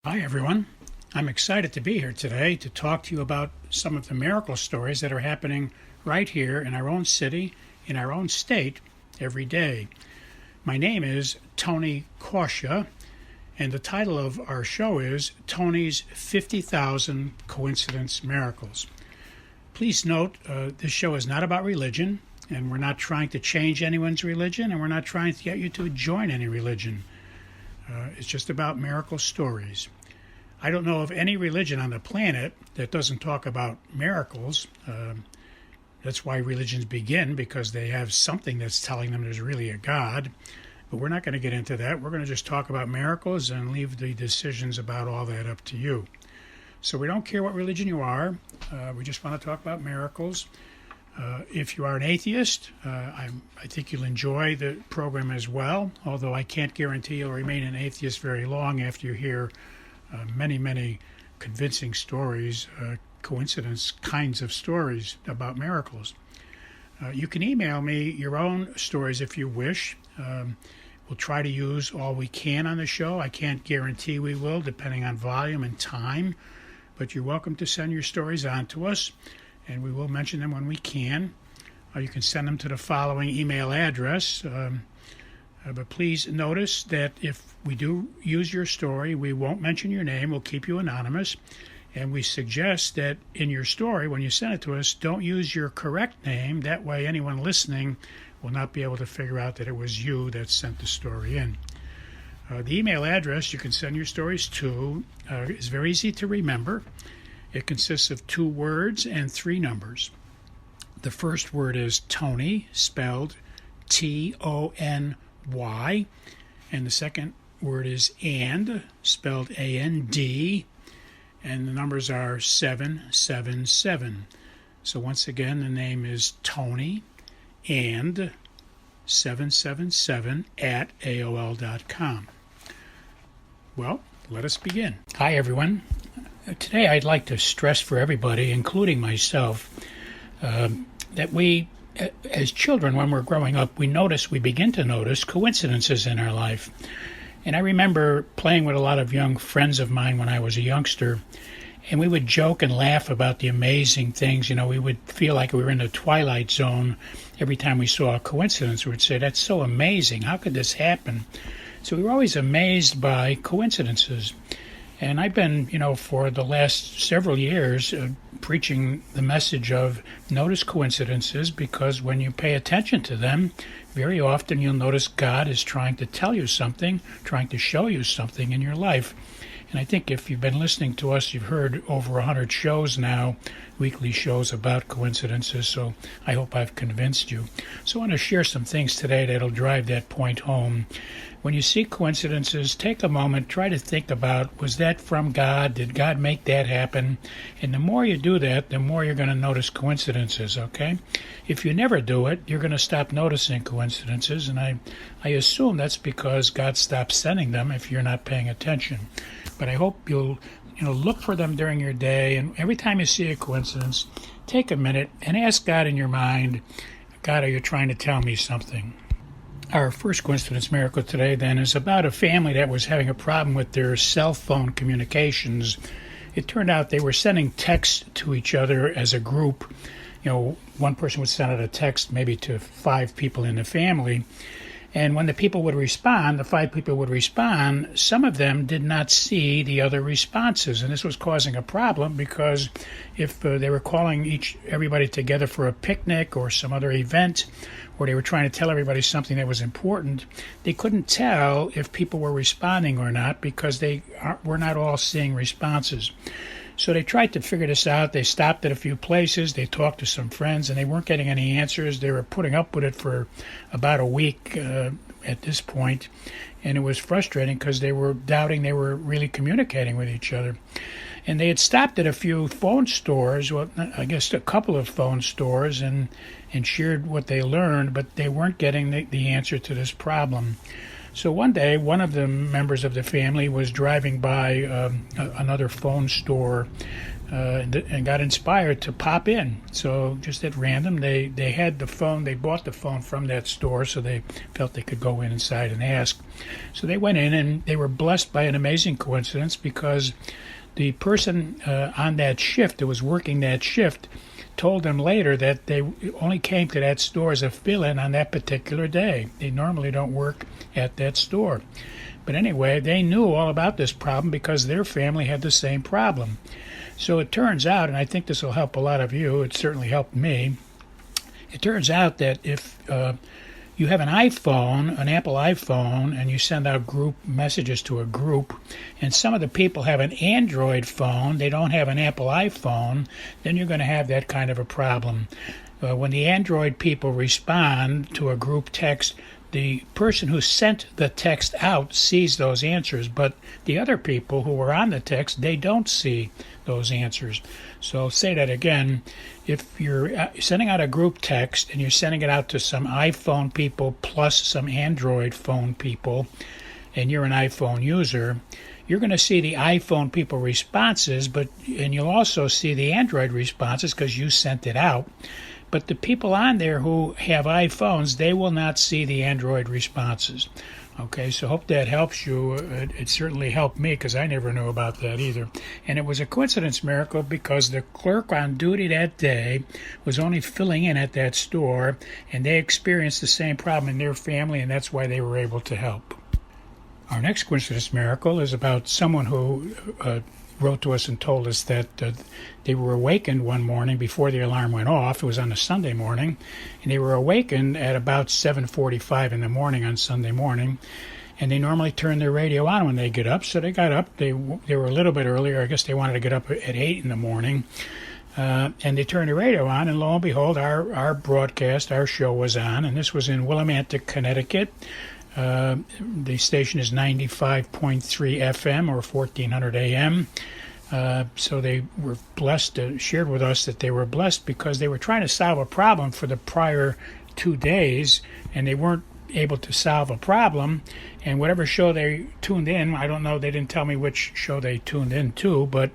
Hi, everyone. I'm excited to be here today to talk to you about some of the miracle stories that are happening right here in our own city, in our own state, every day. My name is Tony Kausha, and the title of our show is Tony's 50,000 Coincidence Miracles. Please note, this show is not about religion, and we're not trying to change anyone's religion, and we're not trying to get you to join any religion. It's just about miracle stories. I don't know of any religion on the planet that doesn't talk about miracles. That's why religions begin, because they have something that's telling them there's really a God. But we're not going to get into that. We're going to just talk about miracles and leave the decisions about all that up to you. So we don't care what religion you are. We just want to talk about miracles. If you are an atheist, I think you'll enjoy the program as well, although I can't guarantee you'll remain an atheist very long after you hear many convincing stories, coincidence kinds of stories about miracles. You can email me your own stories if you wish. We'll try to use all we can on the show. I can't guarantee we will, depending on volume and time, but you're welcome to send your stories on to us, and we will mention them when we can. You can send them to the following email address. But please notice that if we do use your story, we won't mention your name. We'll keep you anonymous. And we suggest that in your story, when you send it to us, don't use your correct name. That way anyone listening will not be able to figure out that it was you that sent the story in. The email address you can send your stories to is very easy to remember. It consists of 2 words and 3 numbers. The first word is Tony, spelled Tony, and the second word is and, spelled A-N-D, and the numbers are 777. So once again, the name is Tony and 777 at AOL.com. Well, let us begin. Hi, everyone. Today I'd like to stress for everybody, including myself, that we, as children, when we're growing up, we begin to notice coincidences in our life. And I remember playing with a lot of young friends of mine when I was a youngster, and we would joke and laugh about the amazing things. You know, we would feel like we were in the Twilight Zone every time we saw a coincidence. We would say, that's so amazing. How could this happen? So we were always amazed by coincidences. And I've been, for the last several years preaching the message of notice coincidences, because when you pay attention to them, very often you'll notice God is trying to tell you something, trying to show you something in your life. And I think if you've been listening to us, you've heard over 100 shows now, weekly shows about coincidences, so I hope I've convinced you. So I want to share some things today that'll drive that point home. When you see coincidences, take a moment, try to think about, was that from God? Did God make that happen? And the more you do that, the more you're going to notice coincidences, okay? If you never do it, you're going to stop noticing coincidences, and I assume that's because God stopped sending them if you're not paying attention. But I hope you'll look for them during your day, and every time you see a coincidence, take a minute and ask God in your mind, God, are you trying to tell me something? Our first coincidence miracle today, then, is about a family that was having a problem with their cell phone communications. It turned out they were sending texts to each other as a group. One person would send out a text maybe to 5 people in the family. And when the people would respond, the 5 people would respond, some of them did not see the other responses. And this was causing a problem because if they were calling everybody together for a picnic or some other event, or they were trying to tell everybody something that was important, they couldn't tell if people were responding or not because they were not all seeing responses. So they tried to figure this out. They stopped at a few places. They talked to some friends, and they weren't getting any answers. They were putting up with it for about a week at this point, and it was frustrating because they were doubting they were really communicating with each other. And they had stopped at a few phone stores, well, I guess a couple of phone stores, and shared what they learned, but they weren't getting the answer to this problem. So one day, one of the members of the family was driving by another phone store and got inspired to pop in. So just at random, they had the phone. They bought the phone from that store, so they felt they could go inside and ask. So they went in, and they were blessed by an amazing coincidence, because the person on that shift that was working that shift told them later that they only came to that store as a fill-in on that particular day. They normally don't work at that store. But anyway, they knew all about this problem because their family had the same problem. So it turns out, and I think this will help a lot of you, it certainly helped me, it turns out that if you have an iPhone, an Apple iPhone, and you send out group messages to a group, and some of the people have an Android phone, they don't have an Apple iPhone, then you're going to have that kind of a problem. When the Android people respond to a group text, the person who sent the text out sees those answers, but the other people who were on the text, they don't see those answers. So I'll say that again. If you're sending out a group text and you're sending it out to some iPhone people plus some Android phone people, and you're an iPhone user, you're going to see the iPhone people responses, and you'll also see the Android responses because you sent it out. But the people on there who have iPhones, they will not see the Android responses. Okay, so hope that helps you. It certainly helped me because I never knew about that either. And it was a coincidence miracle because the clerk on duty that day was only filling in at that store, and they experienced the same problem in their family, and that's why they were able to help. Our next coincidence miracle is about someone who wrote to us and told us that they were awakened one morning before the alarm went off. It was on a Sunday morning, and they were awakened at about 7:45 in the morning on Sunday morning, and they normally turn their radio on when they get up. So they got up. They were a little bit earlier. I guess they wanted to get up at 8 in the morning, and they turned the radio on, and lo and behold, our broadcast, our show was on, and this was in Willimantic, Connecticut. The station is 95.3 FM or 1400 AM. So they were blessed, shared with us that they were blessed because they were trying to solve a problem for the prior 2 days, and they weren't able to solve a problem. And whatever show they tuned in, I don't know, they didn't tell me which show they tuned in to, but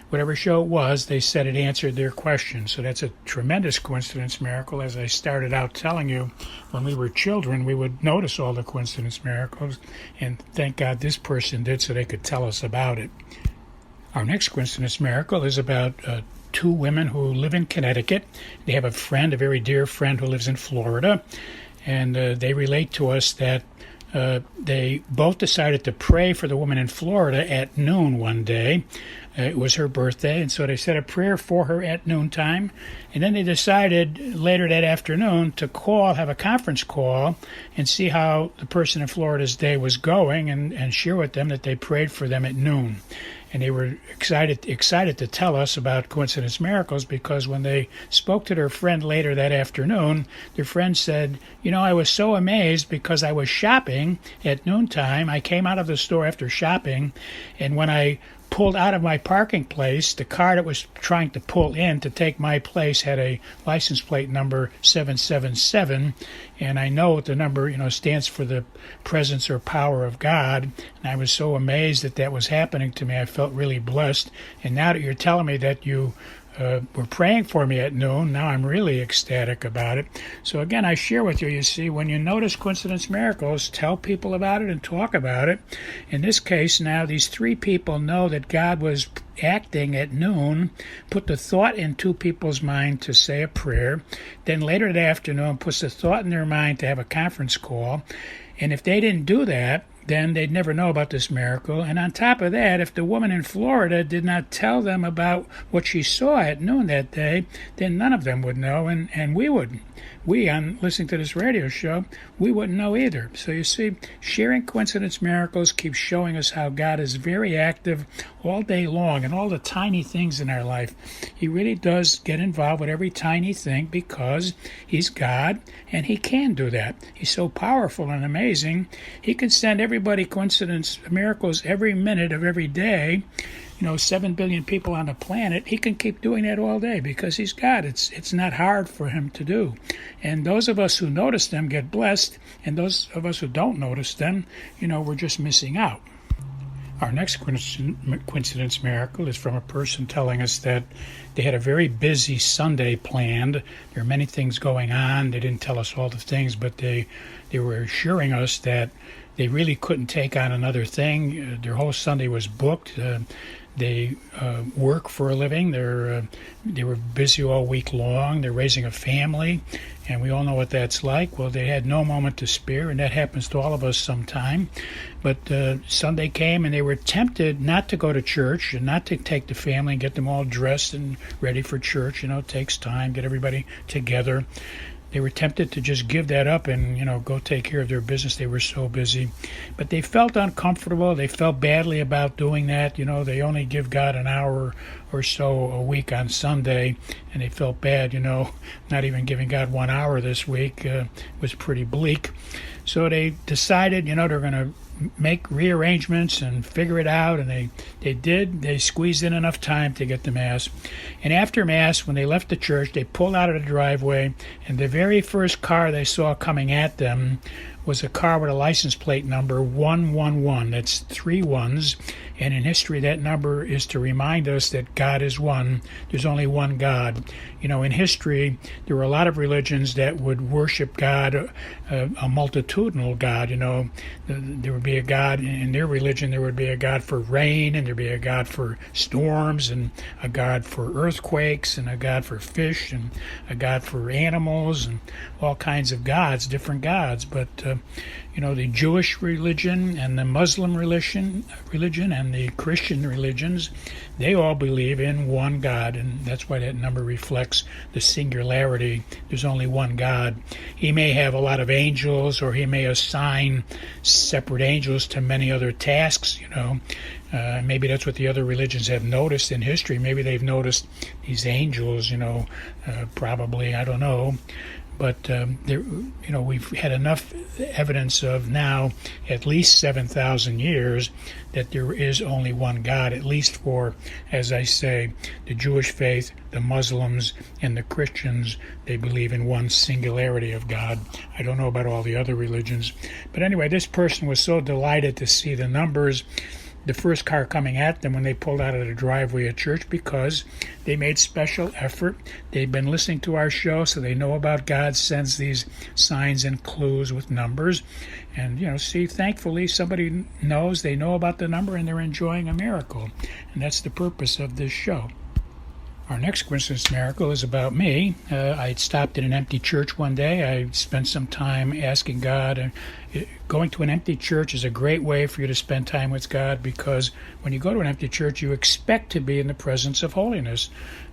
whatever show it was, they said it answered their question. So that's a tremendous coincidence miracle. As I started out telling you, when we were children, we would notice all the coincidence miracles, and thank God this person did so they could tell us about it. Our next coincidence miracle is about two women who live in Connecticut. They have a friend, a very dear friend who lives in Florida, and they relate to us that they both decided to pray for the woman in Florida at noon one day. It was her birthday, and so they said a prayer for her at noontime. And then they decided later that afternoon to have a conference call and see how the person in Florida's day was going and share with them that they prayed for them at noon. And they were excited to tell us about coincidence miracles because when they spoke to their friend later that afternoon, their friend said, I was so amazed because I was shopping at noontime. I came out of the store after shopping, and when I pulled out of my parking place, the car that was trying to pull in to take my place had a license plate number 777, and I know what the number stands for, the presence or power of God. And I was so amazed that was happening to me. I felt really blessed. And now that you're telling me that you were praying for me at noon, now I'm really ecstatic about it. So again, I share with you, you see, when you notice coincidence miracles, tell people about it and talk about it. In this case now, these three people know that God was acting at noon, put the thought in two people's mind to say a prayer, then later that afternoon puts the thought in their mind to have a conference call. And if they didn't do that, then they'd never know about this miracle. And on top of that, if the woman in Florida did not tell them about what she saw at noon that day, then none of them would know, and we wouldn't. We, on listening to this radio show, we wouldn't know either. So you see, sharing coincidence miracles keeps showing us how God is very active all day long in all the tiny things in our life. He really does get involved with every tiny thing because He's God, and He can do that. He's so powerful and amazing. He can send everybody coincidence miracles every minute of every day. 7 billion people on the planet, he can keep doing that all day because he's God. It's not hard for him to do. And those of us who notice them get blessed, and those of us who don't notice them, we're just missing out. Our next coincidence miracle is from a person telling us that they had a very busy Sunday planned. There are many things going on. They didn't tell us all the things, but they were assuring us that they really couldn't take on another thing. Their whole Sunday was booked. They work for a living. They were busy all week long. They're raising a family, and we all know what that's like. Well, they had no moment to spare, and that happens to all of us sometime. But Sunday came, and they were tempted not to go to church and not to take the family and get them all dressed and ready for church. It takes time, get everybody together. They were tempted to just give that up and, go take care of their business. They were so busy. But they felt uncomfortable. They felt badly about doing that. They only give God an hour or so a week on Sunday, and they felt bad, not even giving God 1 hour this week was pretty bleak. So they decided, they're going to make rearrangements and figure it out, and they did. They squeezed in enough time to get to Mass. And after Mass, when they left the church, they pulled out of the driveway, and the very first car they saw coming at them was a car with a license plate number 111. That's 3 ones. And in history, that number is to remind us that God is one. There's only one God. In history, there were a lot of religions that would worship God, a multitudinal God. There would be a God in their religion. There would be a God for rain, and there'd be a God for storms, and a God for earthquakes, and a God for fish, and a God for animals, and all kinds of gods, different gods. But the Jewish religion and the Muslim religion and the Christian religions, they all believe in one God, and that's why that number reflects the singularity. There's only one God. He may have a lot of angels, or he may assign separate angels to many other tasks, maybe that's what the other religions have noticed in history. Maybe they've noticed these angels, probably, I don't know. But we've had enough evidence of now at least 7,000 years that there is only one God, at least for, as I say, the Jewish faith, the Muslims, and the Christians. They believe in one singularity of God. I don't know about all the other religions. But anyway, this person was so delighted to see the numbers, the first car coming at them when they pulled out of the driveway at church, because they made special effort. They've been listening to our show, so they know about God sends these signs and clues with numbers. And, thankfully somebody knows, they know about the number, and they're enjoying a miracle. And that's the purpose of this show. Our next coincidence miracle is about me. I stopped in an empty church one day. I spent some time asking God. Going to an empty church is a great way for you to spend time with God, because when you go to an empty church, you expect to be in the presence of holiness.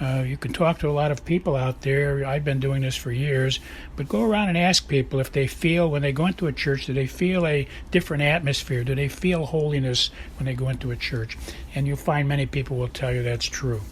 You can talk to a lot of people out there. I've been doing this for years. But go around and ask people if they feel, when they go into a church, do they feel a different atmosphere? Do they feel holiness when they go into a church? And you'll find many people will tell you that's true.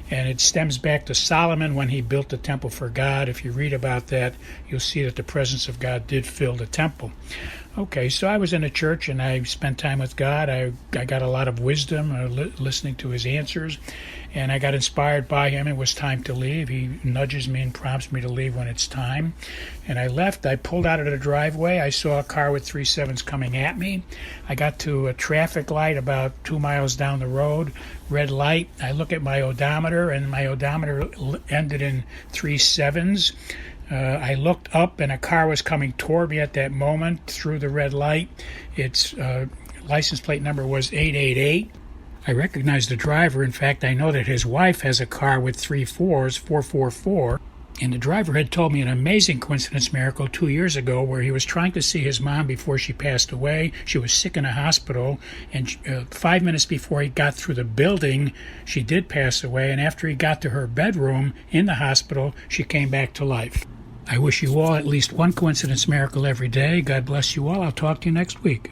And it stems back to Solomon when he built the temple for God. If you read about that, you'll see that the presence of God did fill the temple. Okay, so I was in a church and I spent time with God. I got a lot of wisdom listening to his answers, and I got inspired by him. It was time to leave. He nudges me and prompts me to leave when it's time. And I left. I pulled out of the driveway. I saw a car with 3 7s coming at me. I got to a traffic light about 2 miles down the road. Red light. I look at my odometer, and my odometer ended in 3 7s. I looked up, and a car was coming toward me at that moment through the red light. Its license plate number was 888. I recognized the driver. In fact, I know that his wife has a car with 3 4s, 444. And the driver had told me an amazing coincidence miracle 2 years ago, where he was trying to see his mom before she passed away. She was sick in a hospital, and 5 minutes before he got through the building, she did pass away. And after he got to her bedroom in the hospital, she came back to life. I wish you all at least one coincidence miracle every day. God bless you all. I'll talk to you next week.